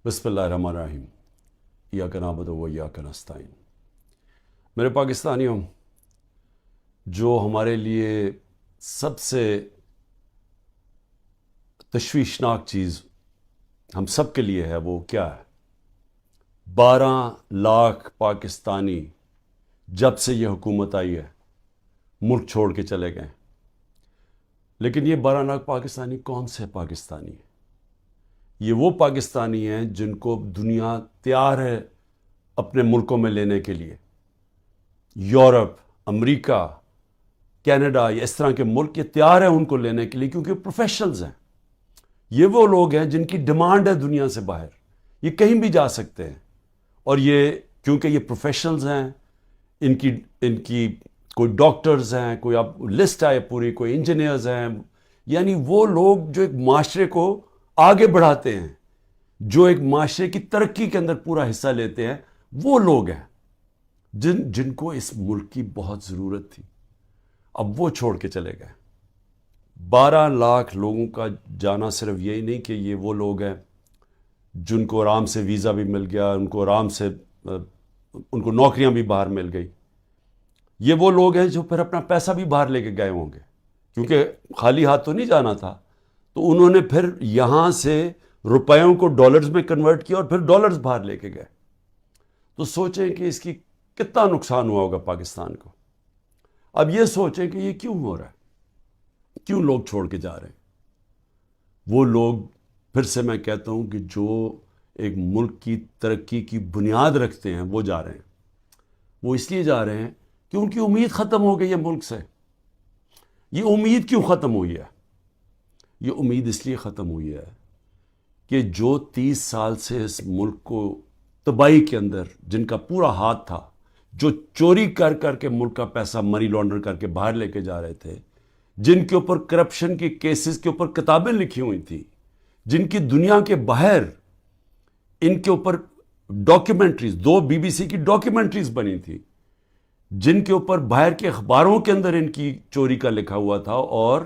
بسم اللہ الرحمن الرحیم۔ ایاک نعبد و ایاک نستعین۔ میرے پاکستانیوں، جو ہمارے لیے سب سے تشویشناک چیز ہم سب کے لیے ہے وہ کیا ہے؟ 12 لاکھ پاکستانی جب سے یہ حکومت آئی ہے ملک چھوڑ کے چلے گئے۔ لیکن یہ 12 لاکھ پاکستانی کون سے پاکستانی ہیں؟ یہ وہ پاکستانی ہیں جن کو دنیا تیار ہے اپنے ملکوں میں لینے کے لیے۔ یورپ، امریکہ، کینیڈا، یہ اس طرح کے ملک یہ تیار ہیں ان کو لینے کے لیے، کیونکہ پروفیشنلز ہیں۔ یہ وہ لوگ ہیں جن کی ڈیمانڈ ہے دنیا سے باہر، یہ کہیں بھی جا سکتے ہیں۔ اور یہ کیونکہ یہ پروفیشنلز ہیں، ان کی کوئی ڈاکٹرز ہیں، کوئی اب لسٹ آئے پوری، کوئی انجینئرز ہیں، یعنی وہ لوگ جو ایک معاشرے کو آگے بڑھاتے ہیں، جو ایک معاشرے کی ترقی کے اندر پورا حصہ لیتے ہیں، وہ لوگ ہیں جن کو اس ملک کی بہت ضرورت تھی۔ اب وہ چھوڑ کے چلے گئے۔ 12 لاکھ لوگوں کا جانا صرف یہی نہیں کہ یہ وہ لوگ ہیں جن کو آرام سے ویزا بھی مل گیا، ان کو آرام سے ان کو نوکریاں بھی باہر مل گئی۔ یہ وہ لوگ ہیں جو پھر اپنا پیسہ بھی باہر لے کے گئے ہوں گے، کیونکہ خالی ہاتھ تو نہیں جانا تھا، تو انہوں نے پھر یہاں سے روپیوں کو ڈالرز میں کنورٹ کیا اور پھر ڈالرز باہر لے کے گئے۔ تو سوچیں کہ اس کی کتنا نقصان ہوا ہوگا پاکستان کو۔ اب یہ سوچیں کہ یہ کیوں ہو رہا ہے، کیوں لوگ چھوڑ کے جا رہے ہیں۔ وہ لوگ، پھر سے میں کہتا ہوں کہ جو ایک ملک کی ترقی کی بنیاد رکھتے ہیں وہ جا رہے ہیں۔ وہ اس لیے جا رہے ہیں کہ ان کی امید ختم ہو گئی ہے ملک سے۔ یہ امید کیوں ختم ہوئی ہے؟ یہ امید اس لیے ختم ہوئی ہے کہ جو 30 سال سے اس ملک کو تباہی کے اندر جن کا پورا ہاتھ تھا، جو چوری کر کر کے ملک کا پیسہ منی لانڈر کر کے باہر لے کے جا رہے تھے، جن کے اوپر کرپشن کے کیسز کے اوپر کتابیں لکھی ہوئی تھیں، جن کی دنیا کے باہر ان کے اوپر ڈاکیومنٹریز، 2 BBC کی ڈاکیومنٹریز بنی تھی، جن کے اوپر باہر کے اخباروں کے اندر ان کی چوری کا لکھا ہوا تھا، اور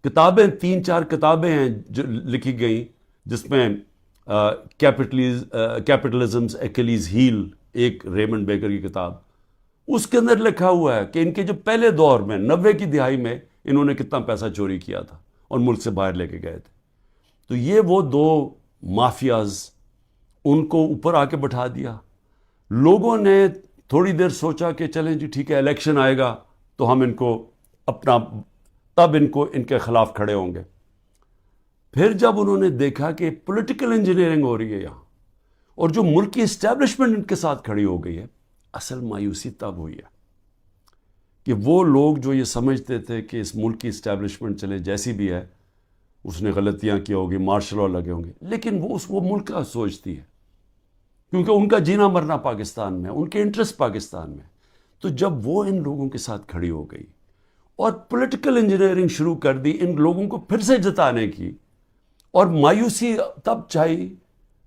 کتابیں 3-4 کتابیں ہیں جو لکھی گئیں، جس میں کیپٹلزمز ایکلیز ہیل، ایک ریمنڈ بیکر کی کتاب، اس کے اندر لکھا ہوا ہے کہ ان کے جو پہلے دور میں 90 کی دہائی میں انہوں نے کتنا پیسہ چوری کیا تھا اور ملک سے باہر لے کے گئے تھے۔ تو یہ وہ 2 مافیاز، ان کو اوپر آ کے بٹھا دیا۔ لوگوں نے تھوڑی دیر سوچا کہ چلیں جی ٹھیک ہے، الیکشن آئے گا تو ہم ان کو اپنا، تب ان کے خلاف کھڑے ہوں گے۔ پھر جب انہوں نے دیکھا کہ پولیٹیکل انجینئرنگ ہو رہی ہے یہاں، اور جو ملک کی اسٹیبلشمنٹ ان کے ساتھ کھڑی ہو گئی ہے، اصل مایوسی تب ہوئی ہے کہ وہ لوگ جو یہ سمجھتے تھے کہ اس ملک کی اسٹیبلشمنٹ چلے جیسی بھی ہے، اس نے غلطیاں کی ہوگی، مارشل لا لگے ہوں گے، لیکن وہ ملک کا سوچتی ہے، کیونکہ ان کا جینا مرنا پاکستان میں، ان کے انٹرسٹ پاکستان میں۔ تو جب وہ ان لوگوں کے ساتھ کھڑی ہو گئی اور پولیٹیکل انجینئرنگ شروع کر دی ان لوگوں کو پھر سے جتانے کی، اور مایوسی تب چھائی،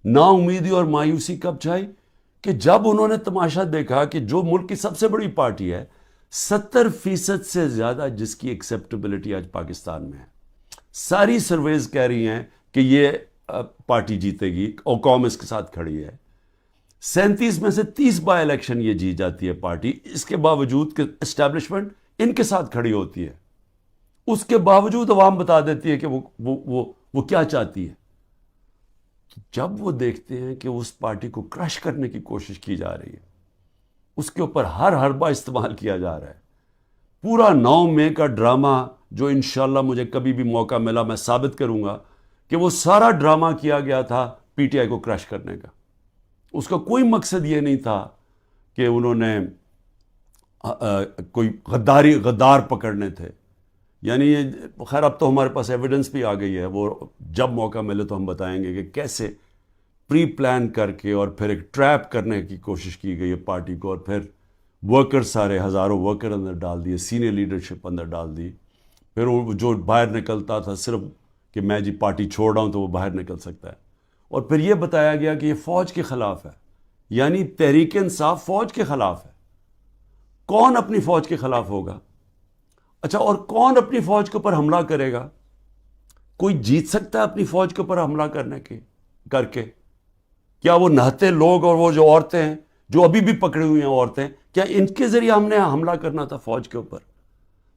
نا امیدی اور مایوسی کب چھائی کہ جب انہوں نے تماشا دیکھا کہ جو ملک کی سب سے بڑی پارٹی ہے، 70% سے زیادہ جس کی ایکسیپٹیبلٹی آج پاکستان میں ہے، ساری سرویز کہہ رہی ہیں کہ یہ پارٹی جیتے گی اور قوم اس کے ساتھ کھڑی ہے۔ 37 میں سے 30 بائی الیکشن یہ جیت جاتی ہے پارٹی، اس کے باوجود کہ اسٹیبلشمنٹ ان کے ساتھ کھڑی ہوتی ہے، اس کے باوجود عوام بتا دیتی ہے کہ وہ کیا چاہتی ہے۔ جب وہ دیکھتے ہیں کہ اس پارٹی کو کرش کرنے کی کوشش کی جا رہی ہے، اس کے اوپر ہر حربہ استعمال کیا جا رہا ہے، پورا 9 مئی کا ڈرامہ جو انشاءاللہ مجھے کبھی بھی موقع ملا میں ثابت کروں گا کہ وہ سارا ڈرامہ کیا گیا تھا پی ٹی آئی کو کرش کرنے کا۔ اس کا کوئی مقصد یہ نہیں تھا کہ انہوں نے کوئی غدار پکڑنے تھے، یعنی یہ خیر اب تو ہمارے پاس ایویڈنس بھی آ گئی ہے، وہ جب موقع ملے تو ہم بتائیں گے کہ کیسے پری پلان کر کے اور پھر ایک ٹریپ کرنے کی کوشش کی گئی ہے پارٹی کو، اور پھر ورکر سارے ہزاروں ورکر اندر ڈال دیے، سینئر لیڈرشپ اندر ڈال دی، پھر وہ جو باہر نکلتا تھا صرف کہ میں جی پارٹی چھوڑ رہا ہوں تو وہ باہر نکل سکتا ہے، اور پھر یہ بتایا گیا کہ یہ فوج کے خلاف ہے، یعنی تحریک انصاف فوج کے خلاف ہے۔ کون اپنی فوج کے خلاف ہوگا؟ اچھا، اور کون اپنی فوج کے اوپر حملہ کرے گا؟ کوئی جیت سکتا ہے اپنی فوج کے اوپر حملہ کر کے؟ کیا وہ نہتے لوگ اور وہ جو عورتیں ہیں جو ابھی بھی پکڑی ہوئی ہیں عورتیں، کیا ان کے ذریعے ہم نے حملہ کرنا تھا فوج کے اوپر؟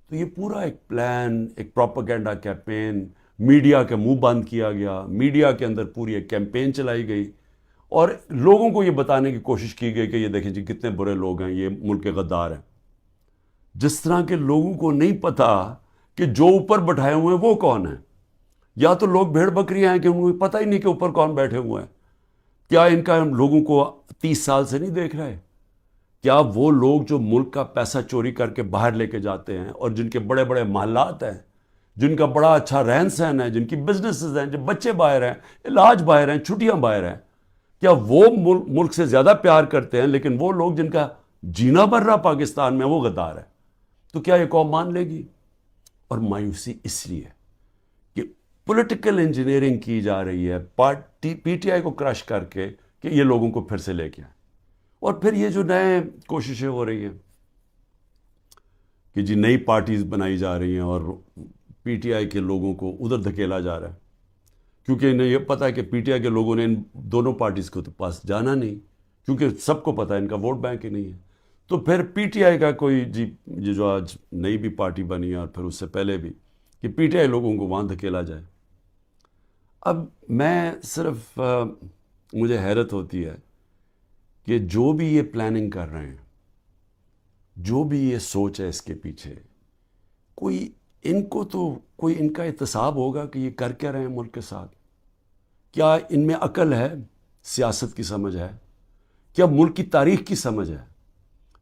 تو یہ پورا ایک پلان، ایک پروپیگنڈا کیمپین، میڈیا کے منہ بند کیا گیا، میڈیا کے اندر پوری ایک کیمپین چلائی گئی اور لوگوں کو یہ بتانے کی کوشش کی گئی کہ یہ دیکھیں جی کتنے برے لوگ ہیں، یہ ملک کے غدار ہیں. جس طرح کے لوگوں کو نہیں پتا کہ جو اوپر بٹھائے ہوئے ہیں وہ کون ہیں. یا تو لوگ بھیڑ بکریاں ہیں کہ ان کو پتہ ہی نہیں کہ اوپر کون بیٹھے ہوئے ہیں. کیا ان کا لوگوں کو 30 سال سے نہیں دیکھ رہے؟ کیا وہ لوگ جو ملک کا پیسہ چوری کر کے باہر لے کے جاتے ہیں اور جن کے بڑے بڑے محلات ہیں، جن کا بڑا اچھا رہن سہن ہے، جن کی بزنسز ہیں، جو بچے باہر ہیں، علاج باہر ہیں، چھٹیاں باہر ہیں، کیا وہ ملک سے زیادہ پیار کرتے ہیں؟ لیکن وہ لوگ جن کا جینا بھر رہا پاکستان میں وہ غدار ہے. تو کیا یہ قوم مان لے گی؟ اور مایوسی اس لیے کہ پولیٹیکل انجینئرنگ کی جا رہی ہے پی ٹی آئی کو کرش کر کے کہ یہ لوگوں کو پھر سے لے کے آئیں. اور پھر یہ جو نئے کوششیں ہو رہی ہیں کہ جی نئی پارٹیز بنائی جا رہی ہیں اور پی ٹی آئی کے لوگوں کو ادھر دھکیلا جا رہا ہے، کیونکہ انہیں یہ پتہ ہے کہ پی ٹی آئی کے لوگوں نے ان دونوں پارٹیز کو تو پاس جانا نہیں، کیونکہ سب کو پتہ ہے ان کا ووٹ بینک ہی نہیں ہے. تو پھر پی ٹی آئی کا کوئی جی یہ جو آج نئی بھی پارٹی بنی ہے اور پھر اس سے پہلے بھی کہ پی ٹی آئی لوگوں کو وہاں دھکیلا جائے. اب میں صرف مجھے حیرت ہوتی ہے کہ جو بھی یہ پلاننگ کر رہے ہیں، جو بھی یہ سوچ ہے اس کے پیچھے، کوئی ان کو تو کوئی ان کا احتساب ہوگا کہ یہ کر کیا رہے ہیں ملک کے ساتھ؟ کیا ان میں عقل ہے، سیاست کی سمجھ ہے، کیا ملک کی تاریخ کی سمجھ ہے،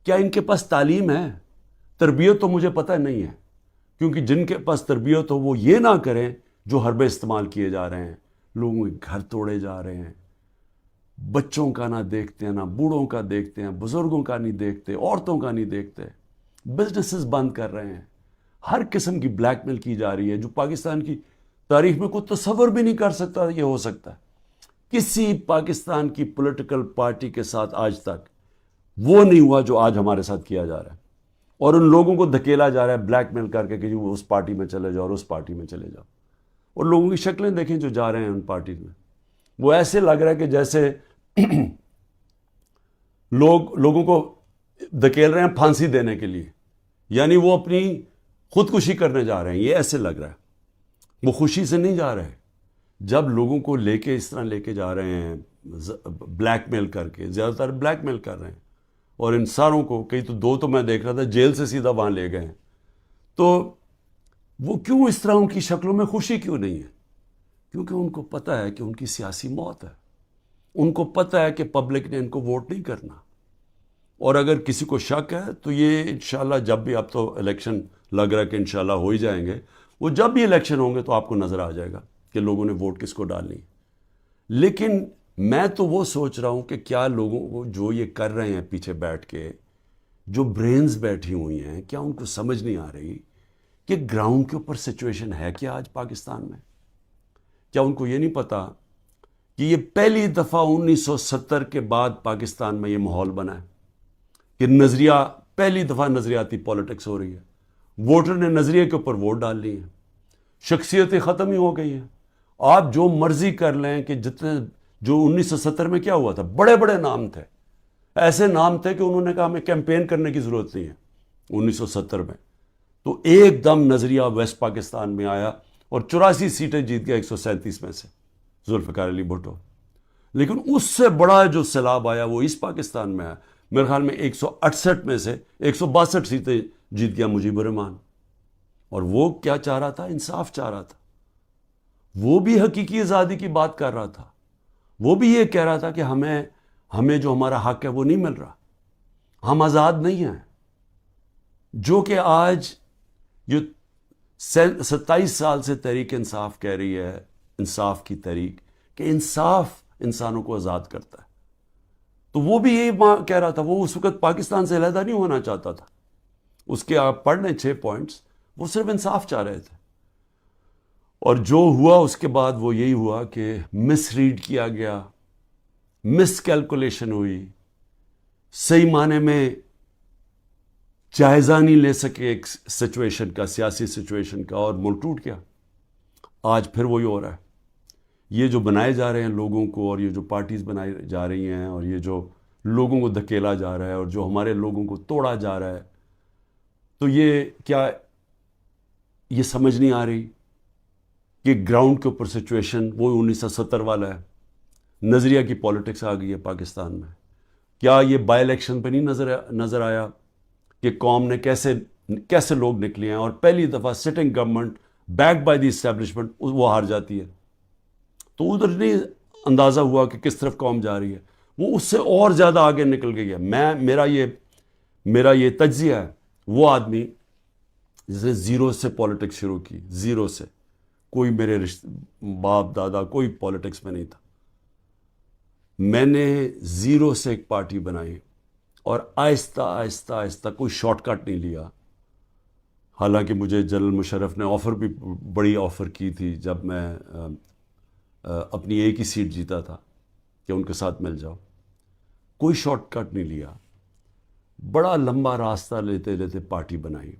کیا ان کے پاس تعلیم ہے؟ تربیت تو مجھے پتہ نہیں ہے، کیونکہ جن کے پاس تربیت ہو وہ یہ نہ کریں جو حربے استعمال کیے جا رہے ہیں. لوگوں کے گھر توڑے جا رہے ہیں، بچوں کا نہ دیکھتے ہیں، نہ بوڑھوں کا دیکھتے ہیں، بزرگوں کا نہیں دیکھتے، عورتوں کا نہیں دیکھتے، بزنسز بند کر رہے ہیں، ہر قسم کی بلیک میل کی جا رہی ہے جو پاکستان کی تاریخ میں کوئی تصور بھی نہیں کر سکتا یہ ہو سکتا ہے. کسی پاکستان کی پولیٹیکل پارٹی کے ساتھ آج تک وہ نہیں ہوا جو آج ہمارے ساتھ کیا جا رہا ہے. اور ان لوگوں کو دھکیلا جا رہا ہے بلیک میل کر کے کہ وہ اس پارٹی میں چلے جاؤ اور اس پارٹی میں چلے جاؤ. اور لوگوں کی شکلیں دیکھیں جو جا رہے ہیں ان پارٹیز میں، وہ ایسے لگ رہا ہے کہ جیسے لوگوں کو دھکیل رہے ہیں پھانسی دینے کے لیے، یعنی وہ اپنی خودکشی کرنے جا رہے ہیں. یہ ایسے لگ رہا ہے، وہ خوشی سے نہیں جا رہے. جب لوگوں کو لے کے اس طرح لے کے جا رہے ہیں بلیک میل کر کے، زیادہ تر بلیک میل کر رہے ہیں، اور ان ساروں کو کئی تو دو تو میں دیکھ رہا تھا جیل سے سیدھا وہاں لے گئے ہیں. تو وہ کیوں اس طرح ان کی شکلوں میں خوشی کیوں نہیں ہے؟ کیونکہ ان کو پتہ ہے کہ ان کی سیاسی موت ہے. ان کو پتہ ہے کہ پبلک نے ان کو ووٹ نہیں کرنا. اور اگر کسی کو شک ہے تو یہ انشاءاللہ جب بھی، اب تو الیکشن لگ رہا ہے کہ انشاءاللہ ہو ہی جائیں گے، وہ جب بھی الیکشن ہوں گے تو آپ کو نظر آ جائے گا کہ لوگوں نے ووٹ کس کو ڈالنی. لیکن میں تو وہ سوچ رہا ہوں کہ کیا لوگوں کو جو یہ کر رہے ہیں پیچھے بیٹھ کے، جو برینز بیٹھی ہوئی ہیں، کیا ان کو سمجھ نہیں آ رہی کہ گراؤنڈ کے اوپر سچویشن ہے کیا آج پاکستان میں؟ کیا ان کو یہ نہیں پتا کہ یہ پہلی دفعہ 1970 کے بعد پاکستان میں یہ ماحول بنا ہے کہ نظریہ، پہلی دفعہ نظریاتی پالیٹکس ہو رہی ہے. ووٹر نے نظریے کے اوپر ووٹ ڈال لی ہیں، شخصیتیں ختم ہی ہو گئی ہیں. آپ جو مرضی کر لیں کہ جتنے جو 1970 میں کیا ہوا تھا، بڑے بڑے نام تھے، ایسے نام تھے کہ انہوں نے کہا ہمیں کیمپین کرنے کی ضرورت نہیں ہے 1970 میں. تو ایک دم نظریہ ویسٹ پاکستان میں آیا اور 84 سیٹیں جیت گیا 137 میں سے ذوالفقار علی بھٹو. لیکن اس سے بڑا جو سیلاب آیا وہ اس پاکستان میں آیا. میرے خیال میں 168 میں سے 162 سیٹیں جیت گیا مجیب الرحمان. اور وہ کیا چاہ رہا تھا؟ انصاف چاہ رہا تھا. وہ بھی حقیقی آزادی کی بات کر رہا تھا. وہ بھی یہ کہہ رہا تھا کہ ہمیں جو ہمارا حق ہے وہ نہیں مل رہا، ہم آزاد نہیں ہیں. جو کہ آج یہ 27 سال سے تحریک انصاف کہہ رہی ہے، انصاف کی تحریک، کہ انصاف انسانوں کو آزاد کرتا ہے. تو وہ بھی یہی کہہ رہا تھا. وہ اس وقت پاکستان سے علیحدہ نہیں ہونا چاہتا تھا. اس کے آپ پڑھ لیں 6 پوائنٹس، وہ صرف انصاف چاہ رہے تھے. اور جو ہوا اس کے بعد وہ یہی ہوا کہ مس ریڈ کیا گیا، مس کیلکولیشن ہوئی، صحیح معنی میں جائزہ نہیں لے سکے ایک سچویشن کا، سیاسی سچویشن کا، اور ملک ٹوٹ گیا. آج پھر وہی ہو رہا ہے یہ جو بنائے جا رہے ہیں لوگوں کو، اور یہ جو پارٹیز بنائی جا رہی ہیں، اور یہ جو لوگوں کو دھکیلا جا رہا ہے، اور جو ہمارے لوگوں کو توڑا جا رہا ہے، تو یہ کیا یہ سمجھ نہیں آ رہی کہ گراؤنڈ کے اوپر سچویشن وہ 1970 والا ہے؟ نظریہ کی پالیٹکس آ گئی ہے پاکستان میں. کیا یہ بائی الیکشن پہ نہیں نظر آیا کہ قوم نے کیسے لوگ نکلے ہیں، اور پہلی دفعہ sitting government back by the establishment وہ ہار جاتی ہے؟ تو ادھر نہیں اندازہ ہوا کہ کس طرف قوم جا رہی ہے، وہ اس سے اور زیادہ آگے نکل گئی ہے. میرا یہ تجزیہ ہے. وہ آدمی جس نے زیرو سے پالیٹکس شروع کی، زیرو سے، کوئی میرے باپ دادا کوئی پالیٹکس میں نہیں تھا، میں نے زیرو سے ایک پارٹی بنائی، اور آہستہ آہستہ آہستہ کوئی شارٹ کٹ نہیں لیا. حالانکہ مجھے جنرل مشرف نے آفر بھی بڑی آفر کی تھی جب میں اپنی ایک ہی سیٹ جیتا تھا کہ ان کے ساتھ مل جاؤ. کوئی شارٹ کٹ نہیں لیا، بڑا لمبا راستہ لیتے لیتے پارٹی بنائی،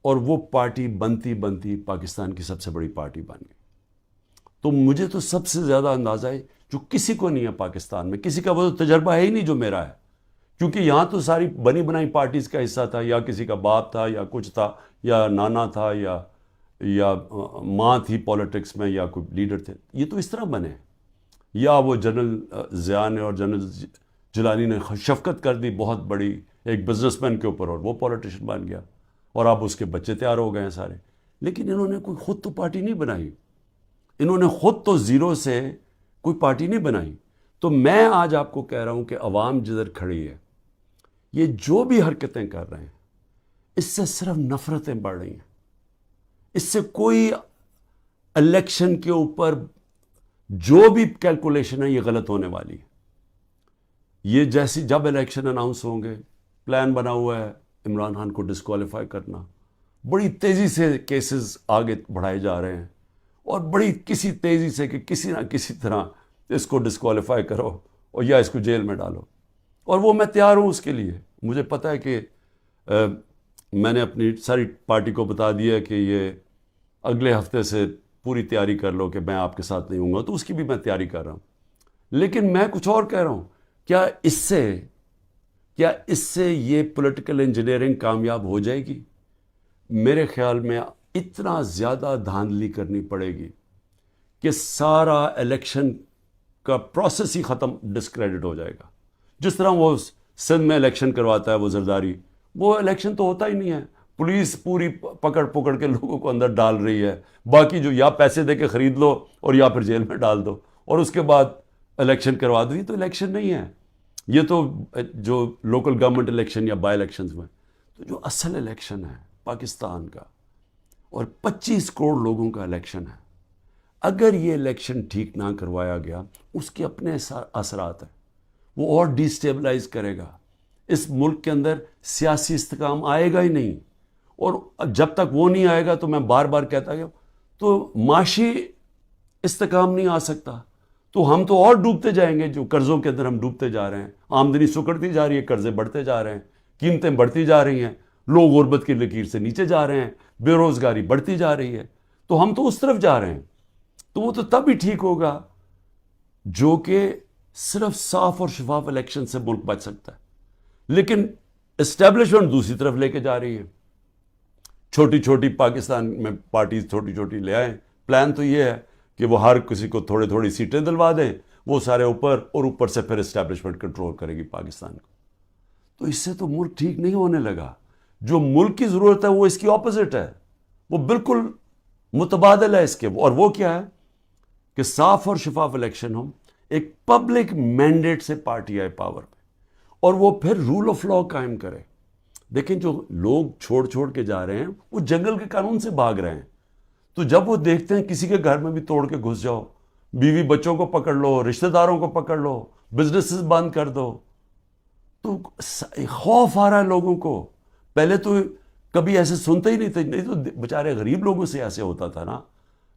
اور وہ پارٹی بنتی بنتی پاکستان کی سب سے بڑی پارٹی بن گئی. تو مجھے تو سب سے زیادہ اندازہ ہے جو کسی کو نہیں ہے پاکستان میں، کسی کا وہ تجربہ ہے ہی نہیں جو میرا ہے، کیونکہ یہاں تو ساری بنی بنائی پارٹیز کا حصہ تھا، یا کسی کا باپ تھا، یا کچھ تھا، یا نانا تھا، یا ماں تھی پالیٹکس میں، یا کوئی لیڈر تھے. یہ تو اس طرح بنے، یا وہ جنرل ضیاء نے اور جنرل جیلانی نے شفقت کر دی بہت بڑی ایک بزنس مین کے اوپر، اور وہ پولیٹیشین بن گیا، اور اب اس کے بچے تیار ہو گئے ہیں سارے. لیکن انہوں نے کوئی خود تو پارٹی نہیں بنائی، انہوں نے خود تو زیرو سے کوئی پارٹی نہیں بنائی. تو میں آج آپ کو کہہ رہا ہوں کہ عوام جدھر کھڑی ہے، یہ جو بھی حرکتیں کر رہے ہیں، اس سے صرف نفرتیں بڑھ رہی ہیں. اس سے کوئی الیکشن کے اوپر جو بھی کیلکولیشن ہے یہ غلط ہونے والی ہے. یہ جیسی جب الیکشن اناؤنس ہوں گے، پلان بنا ہوا ہے عمران خان کو ڈسکوالیفائی کرنا، بڑی تیزی سے کیسز آگے بڑھائے جا رہے ہیں، اور بڑی کسی تیزی سے کہ کسی نہ کسی طرح اس کو ڈسکوالیفائی کرو اور یا اس کو جیل میں ڈالو. اور وہ میں تیار ہوں اس کے لیے. مجھے پتہ ہے کہ میں نے اپنی ساری پارٹی کو بتا دیا کہ یہ اگلے ہفتے سے پوری تیاری کر لو کہ میں آپ کے ساتھ نہیں ہوں گا، تو اس کی بھی میں تیاری کر رہا ہوں. لیکن میں کچھ اور کہہ رہا ہوں، کیا اس سے یہ پولیٹیکل انجینئرنگ کامیاب ہو جائے گی؟ میرے خیال میں اتنا زیادہ دھاندلی کرنی پڑے گی کہ سارا الیکشن کا پروسیس ہی ختم، ڈسکریڈٹ ہو جائے گا. جس طرح وہ سندھ میں الیکشن کرواتا ہے وہ زرداری، وہ الیکشن تو ہوتا ہی نہیں ہے، پولیس پوری پکڑ کے لوگوں کو اندر ڈال رہی ہے. باقی جو یا پیسے دے کے خرید لو اور یا پھر جیل میں ڈال دو، اور اس کے بعد الیکشن کروا دو. یہ تو الیکشن نہیں ہے، یہ تو جو لوکل گورنمنٹ الیکشن یا بائی الیکشنز میں، تو جو اصل الیکشن ہے پاکستان کا، اور 25 کروڑ لوگوں کا الیکشن ہے، اگر یہ الیکشن ٹھیک نہ کروایا گیا، اس کے اپنے اثرات ہیں. وہ اور ڈی سٹیبلائز کرے گا. اس ملک کے اندر سیاسی استحکام آئے گا ہی نہیں، اور جب تک وہ نہیں آئے گا تو میں بار بار کہتا ہوں تو معاشی استحکام نہیں آ سکتا. تو ہم تو اور ڈوبتے جائیں گے، جو قرضوں کے اندر ہم ڈوبتے جا رہے ہیں. آمدنی سکڑتی جا رہی ہے، قرضے بڑھتے جا رہے ہیں، قیمتیں بڑھتی جا رہی ہیں، لوگ غربت کی لکیر سے نیچے جا رہے ہیں، بے روزگاری بڑھتی جا رہی ہے. تو ہم تو اس طرف جا رہے ہیں. تو وہ تو تب ہی ٹھیک ہوگا جو کہ صرف صاف اور شفاف الیکشن سے ملک بچ سکتا ہے. لیکن اسٹیبلشمنٹ دوسری طرف لے کے جا رہی ہے. چھوٹی چھوٹی پاکستان میں پارٹیز چھوٹی چھوٹی لے آئیں. پلان تو یہ ہے کہ وہ ہر کسی کو تھوڑی سیٹیں دلوا دیں، وہ سارے اوپر، اور اوپر سے پھر اسٹیبلشمنٹ کنٹرول کرے گی پاکستان کو. تو اس سے تو ملک ٹھیک نہیں ہونے لگا. جو ملک کی ضرورت ہے وہ اس کی اپوزٹ ہے، وہ بالکل متبادل ہے اس کے. اور وہ کیا ہے کہ صاف اور شفاف الیکشن ہو، ایک پبلک مینڈیٹ سے پارٹی آئے پاور پہ، اور وہ پھر رول آف لا قائم کرے. دیکھیں جو لوگ چھوڑ کے جا رہے ہیں وہ جنگل کے قانون سے بھاگ رہے ہیں. تو جب وہ دیکھتے ہیں کسی کے گھر میں بھی توڑ کے گھس جاؤ، بیوی بچوں کو پکڑ لو، رشتہ داروں کو پکڑ لو، بزنسز بند کر دو، تو خوف آ رہا ہے لوگوں کو. پہلے تو کبھی ایسے سنتے ہی نہیں تھے، نہیں تو بیچارے غریب لوگوں سے ایسے ہوتا تھا نا.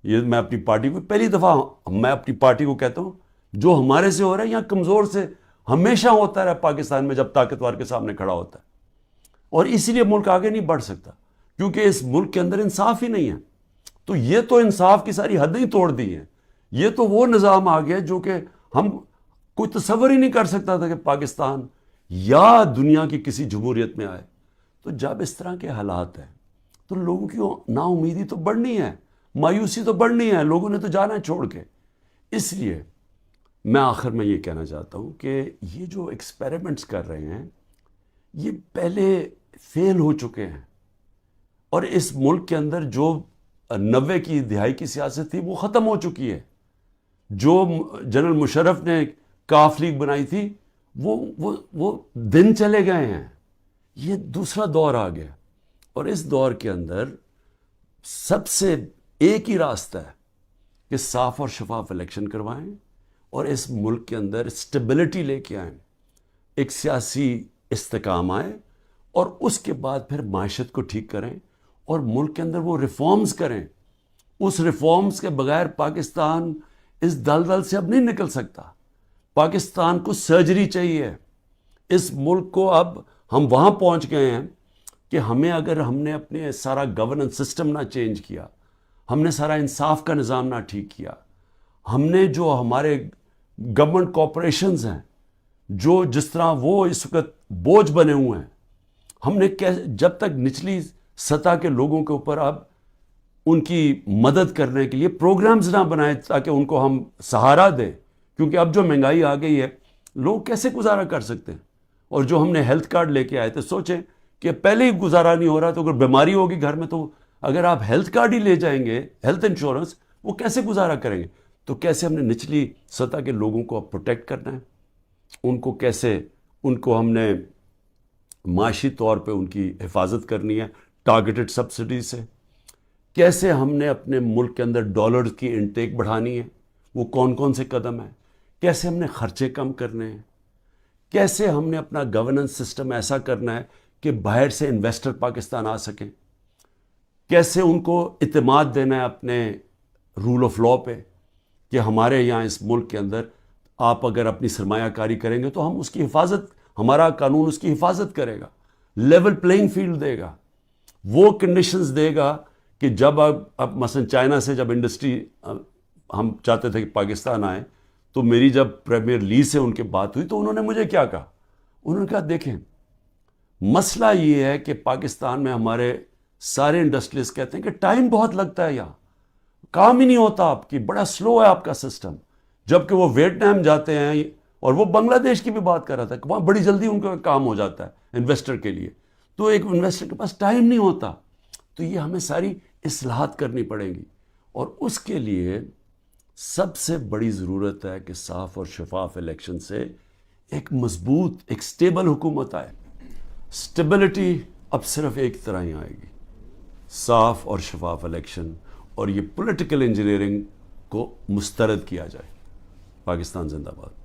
یہ میں اپنی پارٹی کو پہلی دفعہ میں اپنی پارٹی کو کہتا ہوں، جو ہمارے سے ہو رہا ہے یا کمزور سے ہمیشہ ہوتا رہا پاکستان میں جب طاقتور کے سامنے کھڑا ہوتا ہے. اور اسی لیے ملک آگے نہیں بڑھ سکتا، کیونکہ اس ملک کے اندر انصاف ہی نہیں ہے. تو یہ تو انصاف کی ساری حدیں ہی توڑ دی ہیں. یہ تو وہ نظام آ گیا جو کہ ہم کوئی تصور ہی نہیں کر سکتا تھا کہ پاکستان یا دنیا کی کسی جمہوریت میں آئے. تو جب اس طرح کے حالات ہیں تو لوگوں کی نا امیدی تو بڑھنی ہے, مایوسی تو بڑھنی ہے, لوگوں نے تو جانا ہے چھوڑ کے. اس لیے میں آخر میں یہ کہنا چاہتا ہوں کہ یہ جو ایکسپیریمنٹس کر رہے ہیں یہ پہلے فیل ہو چکے ہیں, اور اس ملک کے اندر جو 90 کی دہائی کی سیاست تھی وہ ختم ہو چکی ہے. جو جنرل مشرف نے کاف لیگ بنائی تھی وہ دن چلے گئے ہیں. یہ دوسرا دور آ گیا, اور اس دور کے اندر سب سے ایک ہی راستہ ہے کہ صاف اور شفاف الیکشن کروائیں اور اس ملک کے اندر اسٹیبلٹی لے کے آئیں, ایک سیاسی استحکام آئے, اور اس کے بعد پھر معیشت کو ٹھیک کریں اور ملک کے اندر وہ ریفارمز کریں. اس ریفارمز کے بغیر پاکستان اس دلدل سے اب نہیں نکل سکتا. پاکستان کو سرجری چاہیے. اس ملک کو اب ہم وہاں پہنچ گئے ہیں کہ اگر ہم نے اپنے سارا گورننس سسٹم نہ چینج کیا, ہم نے سارا انصاف کا نظام نہ ٹھیک کیا, ہم نے جو ہمارے گورنمنٹ کارپوریشنز ہیں جو جس طرح وہ اس وقت بوجھ بنے ہوئے ہیں, ہم نے جب تک نچلی سطح کے لوگوں کے اوپر اب ان کی مدد کرنے کے لیے پروگرامز نہ بنائے تاکہ ان کو ہم سہارا دیں, کیونکہ اب جو مہنگائی آ گئی ہے لوگ کیسے گزارا کر سکتے ہیں. اور جو ہم نے ہیلتھ کارڈ لے کے آئے تھے, سوچیں کہ پہلے ہی گزارا نہیں ہو رہا, تو اگر بیماری ہوگی گھر میں تو اگر آپ ہیلتھ کارڈ ہی لے جائیں گے, ہیلتھ انشورنس, وہ کیسے گزارا کریں گے. تو کیسے ہم نے نچلی سطح کے لوگوں کو اب پروٹیکٹ کرنا ہے, ان کو کیسے, ان کو ہم نے معاشی طور پہ ان کی حفاظت کرنی ہے ٹارگیٹڈ سبسڈی سے, کیسے ہم نے اپنے ملک کے اندر ڈالر کی انٹیک بڑھانی ہے, وہ کون کون سے قدم ہیں, کیسے ہم نے خرچے کم کرنے ہیں, کیسے ہم نے اپنا گورننس سسٹم ایسا کرنا ہے کہ باہر سے انویسٹر پاکستان آ سکیں, کیسے ان کو اعتماد دینا ہے اپنے رول آف لا پہ کہ ہمارے یہاں اس ملک کے اندر آپ اگر اپنی سرمایہ کاری کریں گے تو ہم اس کی حفاظت, ہمارا قانون اس کی حفاظت کرے گا, لیول پلینگ فیلڈ دے گا, وہ کنڈیشنز دے گا کہ جب اب مثلا چائنا سے جب انڈسٹری ہم چاہتے تھے کہ پاکستان آئے, تو میری جب پریمیئر لی سے ان کی بات ہوئی تو انہوں نے مجھے کیا کہا, انہوں نے کہا دیکھیں مسئلہ یہ ہے کہ پاکستان میں ہمارے سارے انڈسٹریز کہتے ہیں کہ ٹائم بہت لگتا ہے, یہاں کام ہی نہیں ہوتا آپ کی, بڑا سلو ہے آپ کا سسٹم. جبکہ وہ ویتنام جاتے ہیں, اور وہ بنگلہ دیش کی بھی بات کر رہا تھا کہ وہاں بڑی جلدی ان کا کام ہو جاتا ہے انویسٹر کے لیے. تو ایک انویسٹر کے پاس ٹائم نہیں ہوتا. تو یہ ہمیں ساری اصلاحات کرنی پڑیں گی, اور اس کے لیے سب سے بڑی ضرورت ہے کہ صاف اور شفاف الیکشن سے ایک مضبوط, ایک سٹیبل حکومت آئے. سٹیبلٹی اب صرف ایک طرح ہی آئے گی, صاف اور شفاف الیکشن, اور یہ پولیٹیکل انجینئرنگ کو مسترد کیا جائے. پاکستان زندہ باد.